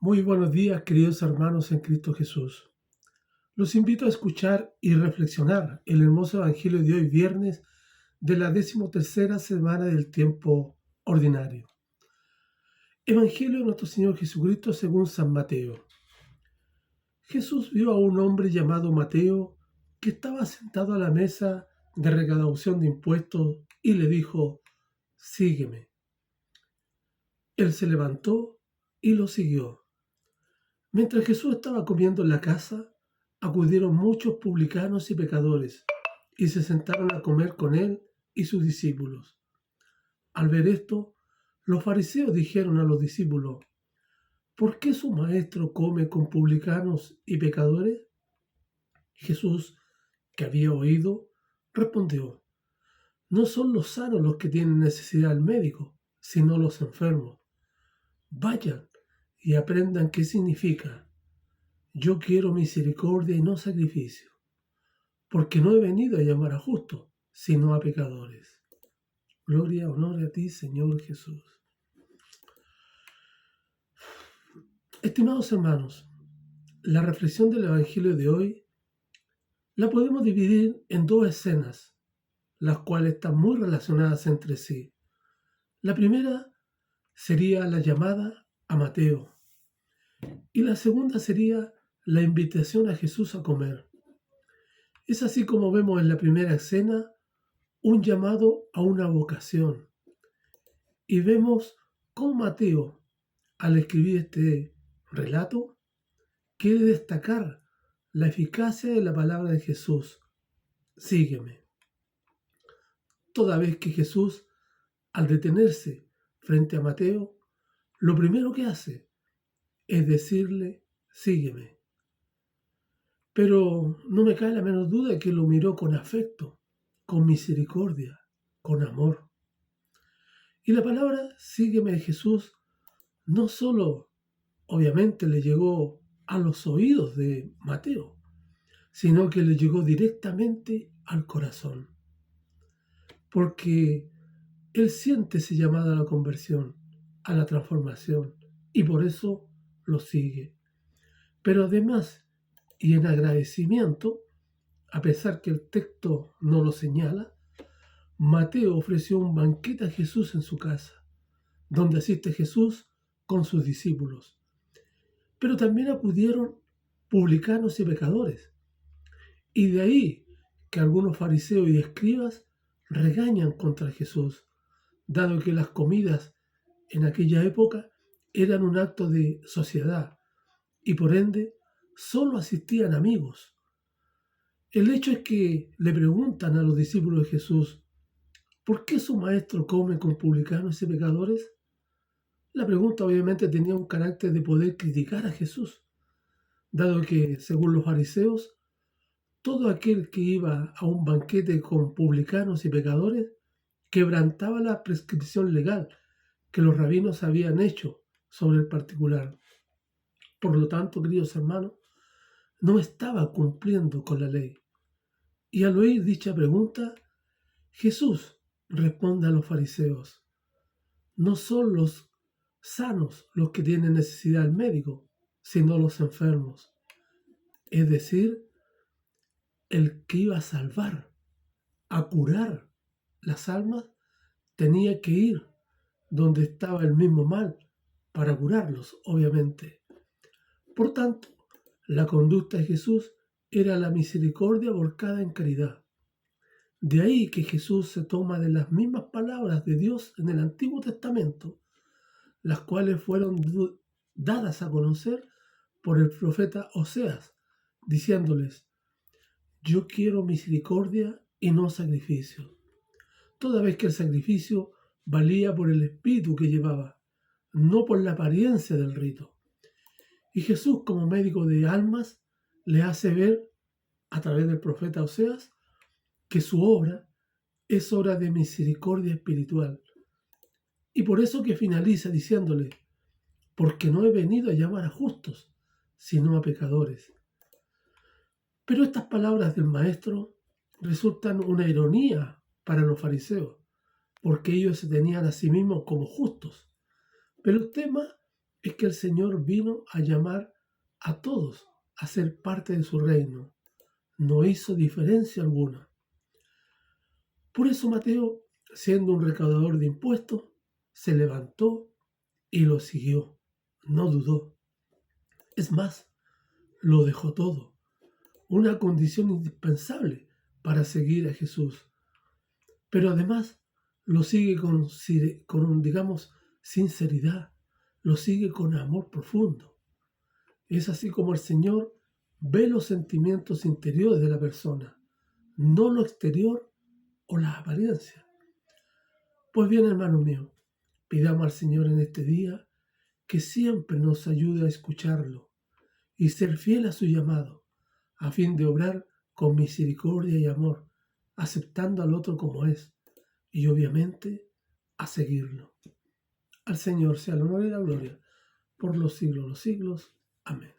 Muy buenos días, queridos hermanos en Cristo Jesús. Los invito a escuchar y reflexionar el hermoso Evangelio de hoy, viernes de la 13ª semana del tiempo ordinario. Evangelio de nuestro Señor Jesucristo según San Mateo. Jesús vio a un hombre llamado Mateo que estaba sentado a la mesa de recaudación de impuestos y le dijo: «Sígueme». Él se levantó y lo siguió. Mientras Jesús estaba comiendo en la casa, acudieron muchos publicanos y pecadores y se sentaron a comer con él y sus discípulos. Al ver esto, los fariseos dijeron a los discípulos: «¿Por qué su maestro come con publicanos y pecadores?». Jesús, que había oído, respondió: «No son los sanos los que tienen necesidad del médico, sino los enfermos. Vayan y aprendan qué significa: yo quiero misericordia y no sacrificio, porque no he venido a llamar a justos, sino a pecadores». Gloria, honor a ti, Señor Jesús. Estimados hermanos, la reflexión del Evangelio de hoy la podemos dividir en dos escenas, las cuales están muy relacionadas entre sí. La primera sería la llamada a Mateo y la segunda sería la invitación a Jesús a comer. Es así como vemos en la primera escena un llamado a una vocación. Y vemos cómo Mateo, al escribir este relato, quiere destacar la eficacia de la palabra de Jesús: «Sígueme». Toda vez que Jesús, al detenerse frente a Mateo, lo primero que hace es decirle: «Sígueme». Pero no me cae la menor duda de que lo miró con afecto, con misericordia, con amor. Y la palabra «sígueme» de Jesús no solo, obviamente, le llegó a los oídos de Mateo, sino que le llegó directamente al corazón, porque él siente ese llamado a la conversión, a la transformación, y por eso lo sigue. Pero además, y en agradecimiento, a pesar que el texto no lo señala, Mateo ofreció un banquete a Jesús en su casa, donde asiste Jesús con sus discípulos. Pero también acudieron publicanos y pecadores. Y de ahí que algunos fariseos y escribas regañan contra Jesús, dado que las comidas en aquella época eran un acto de sociedad y por ende solo asistían amigos. El hecho es que le preguntan a los discípulos de Jesús: «¿Por qué su maestro come con publicanos y pecadores?». La pregunta obviamente tenía un carácter de poder criticar a Jesús, dado que, según los fariseos, todo aquel que iba a un banquete con publicanos y pecadores quebrantaba la prescripción legal que los rabinos habían hecho sobre el particular. Por lo tanto, queridos hermanos, no estaba cumpliendo con la ley. Y al oír dicha pregunta, Jesús responde a los fariseos: «No son los sanos los que tienen necesidad del médico, sino los enfermos». Es decir, el que iba a salvar, a curar las almas, tenía que ir donde estaba el mismo mal para curarlos, obviamente. Por tanto, la conducta de Jesús era la misericordia volcada en caridad. De ahí que Jesús se toma de las mismas palabras de Dios en el Antiguo Testamento, las cuales fueron dadas a conocer por el profeta Oseas, diciéndoles: «Yo quiero misericordia y no sacrificio», toda vez que el sacrificio valía por el espíritu que llevaba, no por la apariencia del rito. Y Jesús, como médico de almas, le hace ver, a través del profeta Oseas, que su obra es obra de misericordia espiritual. Y por eso que finaliza diciéndole: «Porque no he venido a llamar a justos, sino a pecadores». Pero estas palabras del Maestro resultan una ironía para los fariseos, porque ellos se tenían a sí mismos como justos. Pero el tema es que el Señor vino a llamar a todos a ser parte de su reino. No hizo diferencia alguna. Por eso Mateo, siendo un recaudador de impuestos, se levantó y lo siguió. No dudó. Es más, lo dejó todo. Una condición indispensable para seguir a Jesús. Pero además lo sigue con digamos, sinceridad. Lo sigue con amor profundo. Es así como el Señor ve los sentimientos interiores de la persona, no lo exterior o la apariencia. Pues bien, hermano mío, pidamos al Señor en este día que siempre nos ayude a escucharlo y ser fiel a su llamado, a fin de obrar con misericordia y amor, aceptando al otro como es, y obviamente a seguirlo. Al Señor sea el honor y la gloria por los siglos de los siglos. Amén.